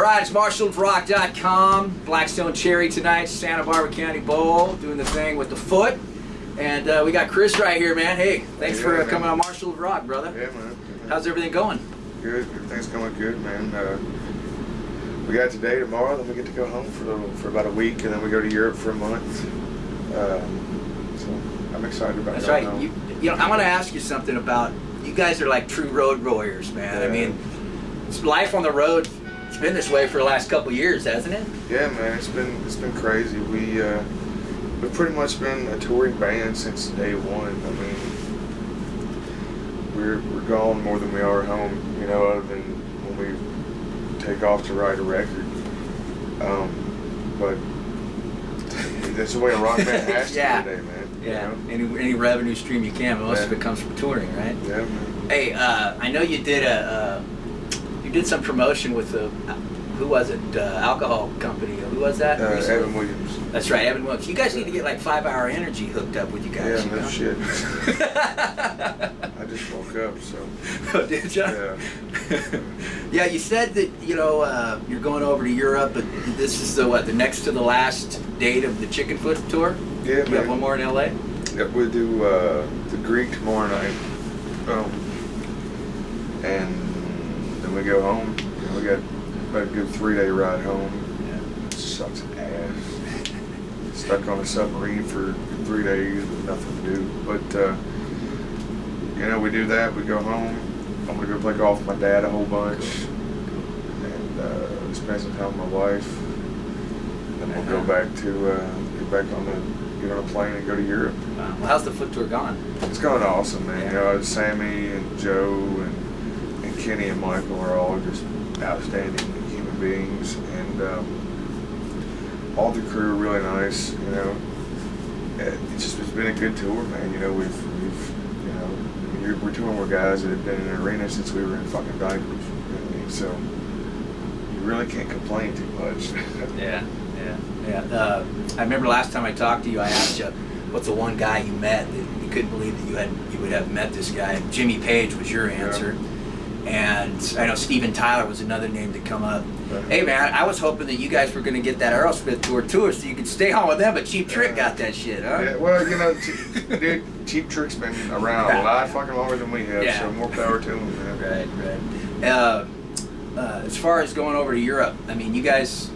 right, it's marshallsrock.com. Blackstone Cherry tonight, Santa Barbara County Bowl, doing the thing with the foot. And we got Chris right here, man. Hey, thanks for coming on Marshall's Rock, brother. Yeah, man. How's everything going? Good. Everything's going good, man. We got today, tomorrow, then we get to go home for about a week, and then we go to Europe for a month. So I'm excited about That's going right. home. You know, I want to ask you something about, you guys are like true road warriors, man. Yeah. I mean, life on the road, it's been this way for the last couple of years, hasn't it? Yeah, man. It's been crazy. We've pretty much been a touring band since day one. I mean, we're gone more than we are home, you know, other than when we take off to write a record. But that's the way a rock band has to Yeah. today, man. Yeah. You know? Any revenue stream you can, but most of it comes from touring, right? Yeah, man. Hey, I know you did you did some promotion with the, who was it? Alcohol company. Who was that? Evan Williams. That's right, Evan Williams. You guys need to get like 5 Hour Energy hooked up with you guys. Yeah, you no know? shit. I just woke up, so. Oh, did you? Yeah. Yeah, you said that, you know, you're going over to Europe, but this is the, what, the next to the last date of the Chicken Foot tour? Yeah, You man. got one more in L.A.? Yep, we'll do the Greek tomorrow night. And then we go home. You know, we got about a good 3-day ride home. Yeah. Sucks ass. Stuck on a submarine for 3 days with nothing to do. But, you know, we do that. We go home. I'm going to go play golf with my dad a whole bunch. And spend some time with my wife. Then we'll go back to, get on a plane and go to Europe. Well, how's the foot tour gone? It's going awesome, man. Yeah. You know, Sammy and Joe and Kenny and Michael are all just outstanding human beings, and all the crew are really nice. You know, it's been a good tour, man. You know, we've you know, we're touring with guys that have been in an arena since we were in fucking diapers. You know what I mean? So you really can't complain too much. Yeah. I remember last time I talked to you, I asked you, what's the one guy you met that you couldn't believe that you would have met this guy? And Jimmy Page was your answer. Yeah. And I know Steven Tyler was another name to come up. Hey man, I was hoping that you guys were going to get that Aerosmith tour so you could stay on with them, but Cheap Trick got that shit, huh? Yeah, well, you know, dude, Cheap Trick's been around a lot fucking longer than we have, so more power to him, man. Right. As far as going over to Europe, I mean, you guys,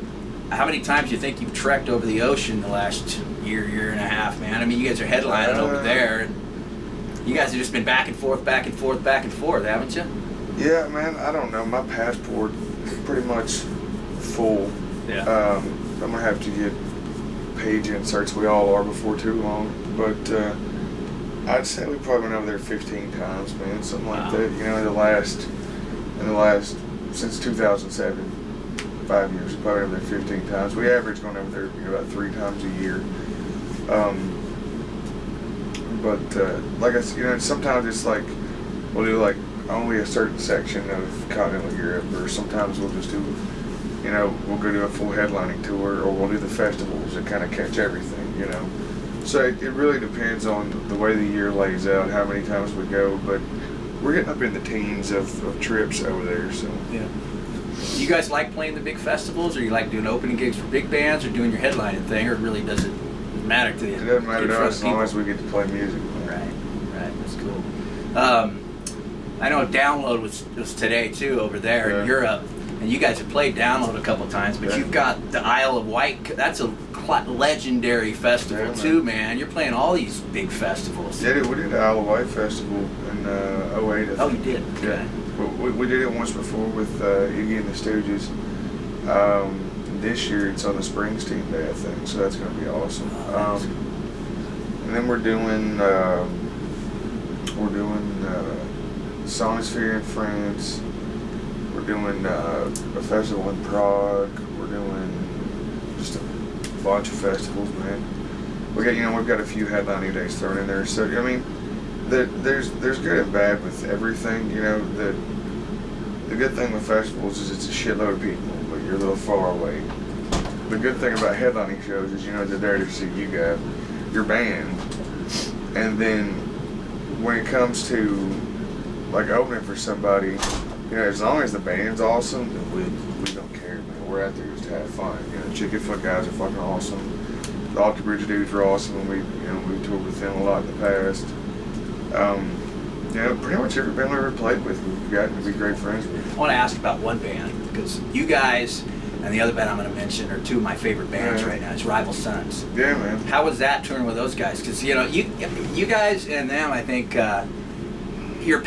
how many times do you think you've trekked over the ocean the last year and a half, man? I mean, you guys are headlining over there, and you guys have just been back and forth, haven't you? Yeah, man, I don't know. My passport is pretty much full. Yeah. I'm going to have to get page inserts. We all are before too long. But I'd say we probably went over there 15 times, man. Something like that. You know, in the last, since 2007, 5 years, probably over there 15 times. We average going over there, you know, about 3 times a year. But like I said, you know, sometimes it's like, we'll do like only a certain section of continental Europe, or sometimes we'll just do, you know, we'll go do a full headlining tour, or we'll do the festivals that kind of catch everything, you know. So it really depends on the way the year lays out, how many times we go, but we're getting up in the teens of trips over there, so. Yeah. You guys like playing the big festivals, or you like doing opening gigs for big bands, or doing your headlining thing, or really doesn't matter to you? It doesn't matter to us as long as we get to play music. Right, that's cool. I know Download was today too over there in Europe, and you guys have played Download a couple times, but you've got the Isle of Wight. That's a legendary festival too, man. You're playing all these big festivals. Yeah, we did the Isle of Wight festival in 08. Oh, you did? Okay. Yeah. We did it once before with Iggy and the Stooges. This year it's on the Springsteen Day, I think, so that's going to be awesome. And then we're doing Sonisphere in France. We're doing a festival in Prague. We're doing just a bunch of festivals, man. We've got a few headlining days thrown in there. So I mean, there's good and bad with everything. You know, the good thing with festivals is it's a shitload of people, but you're a little far away. The good thing about headlining shows is, you know, they're there to see you guys, your band, and then when it comes to like opening for somebody, you know, as long as the band's awesome, then we don't care, man. we're out there just to have fun. You know, Chicken Foot guys are fucking awesome. The Alta Bridge dudes are awesome, and we toured with them a lot in the past. Yeah, pretty much every band we ever played with, we've gotten to be great friends with. I want to ask about one band, because you guys and the other band I'm going to mention are two of my favorite bands right now. It's Rival Sons. Yeah, man. How was that touring with those guys? Because you know, you guys and them, I think you're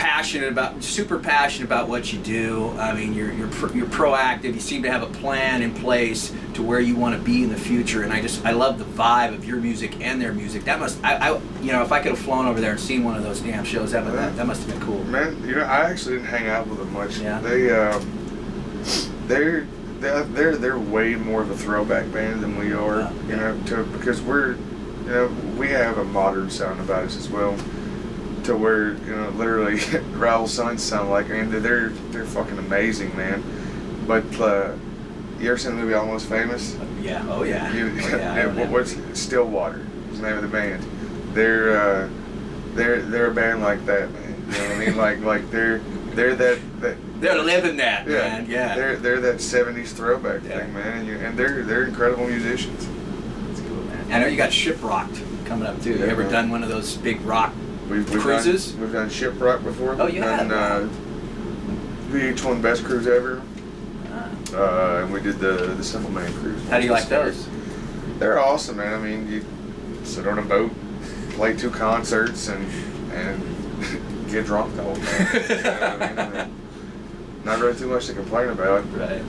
super passionate about what you do. I mean, you're proactive. You seem to have a plan in place to where you want to be in the future. And I love the vibe of your music and their music. That must, you know, if I could have flown over there and seen one of those damn shows, that must have been cool. Man, you know, I actually didn't hang out with them much. Yeah. They're way more of a throwback band than we are. You know, because we have a modern sound about us as well. To where, you know, literally Rival Sons sound like, I mean, they're fucking amazing, man. But you ever seen the movie Almost Famous? Yeah. Oh yeah. What's Stillwater is the name of the band? They're a band like that, man. You know what I mean? Like they're that they're living that, yeah, man. Yeah. They're that '70s throwback thing, man. And they're incredible musicians. That's cool, man. I know you got Shiprocked coming up too. Yeah, you ever done one of those big rock cruises? We've done Shiprock before. Oh, you have? VH1 Best Cruise Ever. And we did the Simple Man Cruise. How do you like those? They're awesome, man. I mean, you sit on a boat, play 2 concerts, and get drunk the whole time. You know what I mean? Not really too much to complain about. Right.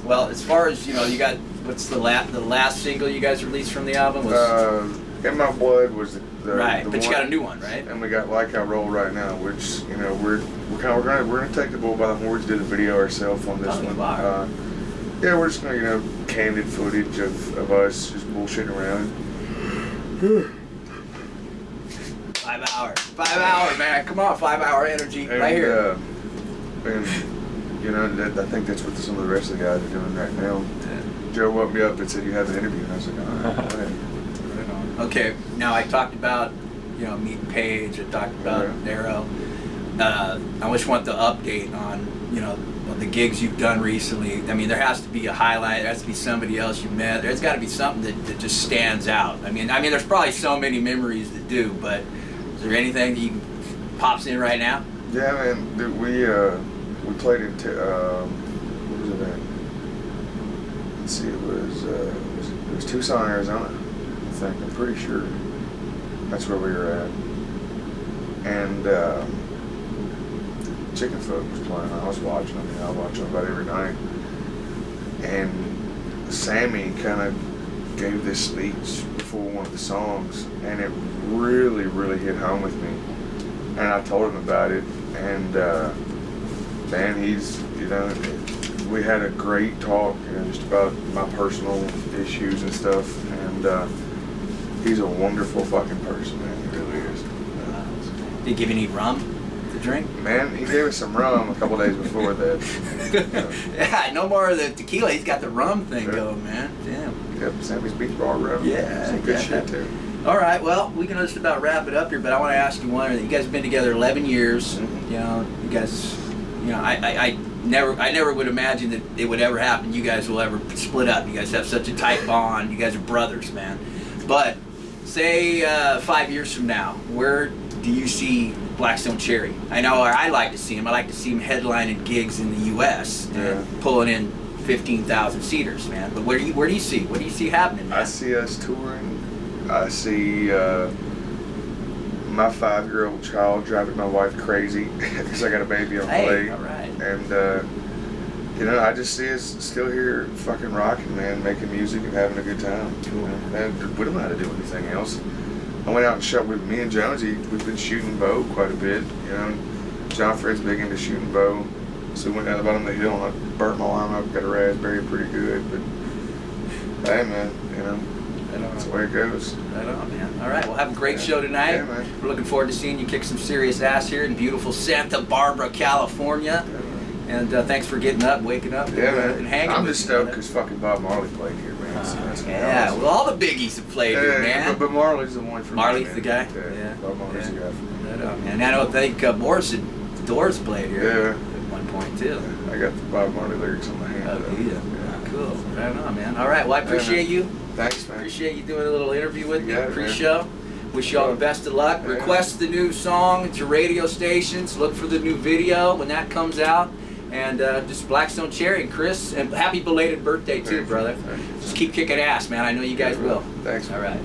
Well, as far as, you know, you got, what's the last single you guys released from the album? Was In My Blood was the right, the but one, you got a new one, right? And we got Like I Roll right now, which, you know, we're gonna take the bull by the horns, do the video ourselves on this one. Yeah, we're just gonna, you know, candid footage of us just bullshitting around. 5 hours. 5 hours, man. Come on, 5 hour energy right here. And you know, I think that's what some of the rest of the guys are doing right now. Joe woke me up and said, "You have an interview," and I was like, "Oh, go ahead." Okay, now I talked about, you know, meeting Paige. I talked about Darrow. I just want the update on, you know, the gigs you've done recently. I mean, there has to be a highlight. There has to be somebody else you met. There's got to be something that just stands out. I mean, there's probably so many memories that do, but is there anything that pops in right now? Yeah, man. Dude, we played in what was it at? Let's see, it was Tucson, Arizona. I'm pretty sure that's where we were at. And Chicken Foot was playing. I was watching them. I watch them about every night. And Sammy kind of gave this speech before one of the songs, and it really, really hit home with me. And I told him about it, and man, he's, you know, we had a great talk, you know, just about my personal issues and stuff, and he's a wonderful fucking person, man. He really is. Did he give you any rum to drink? Man, he gave us some rum a couple days before that. Yeah, no more of the tequila. He's got the rum thing going, man. Damn. Yep, Sammy's Beach Bar rum. Yeah. Some good shit, too. All right, well, we can just about wrap it up here, but I want to ask you one. You guys have been together 11 years. You know, you guys, you know, I never would imagine that it would ever happen. You guys will ever split up. You guys have such a tight bond. You guys are brothers, man. But say 5 years from now, where do you see Blackstone Cherry? I know where I like to see him. I like to see him headlining gigs in the U.S. and pulling in 15,000 seaters, man. But where do you see? What do you see happening, man? I see us touring. I see my 5-year-old child driving my wife crazy because I got a baby on the way. All right. And you know, I just see us still here fucking rocking, man, making music and having a good time. Cool. And we don't know how to do anything else. I went out and shot with me and Jonesy. We've been shooting bow quite a bit, you know. John Fred's big into shooting bow. So we went down the bottom of the hill and I burnt my arm up, got a raspberry pretty good. But hey, man, you know, that's the way it goes. Right on, man. All right, well, have a great show tonight. Yeah, man. We're looking forward to seeing you kick some serious ass here in beautiful Santa Barbara, California. Yeah, and thanks for getting up, waking up, and hanging. I'm just stoked because fucking Bob Marley played here, man. So that's yeah, awesome. well, all the biggies have played here, man. But Marley's the one for Marley's me, the guy? Yeah, Bob Marley's the guy for me. Right on, man. And I don't think Morrison, the Doors played here at one point. point too. I got the Bob Marley lyrics on my hand. Oh, do you? Oh, cool. Right on, man. All right. Well, I appreciate you. Thanks, man. Appreciate you doing a little interview with me. You got it, Pre-show. Wish you all the best of luck. Yeah. Request the new song at your radio stations. Look for the new video when that comes out. And just Blackstone Cherry and Chris. And happy belated birthday too, brother. Just keep kicking ass, man. I know you guys will. Thanks. All right.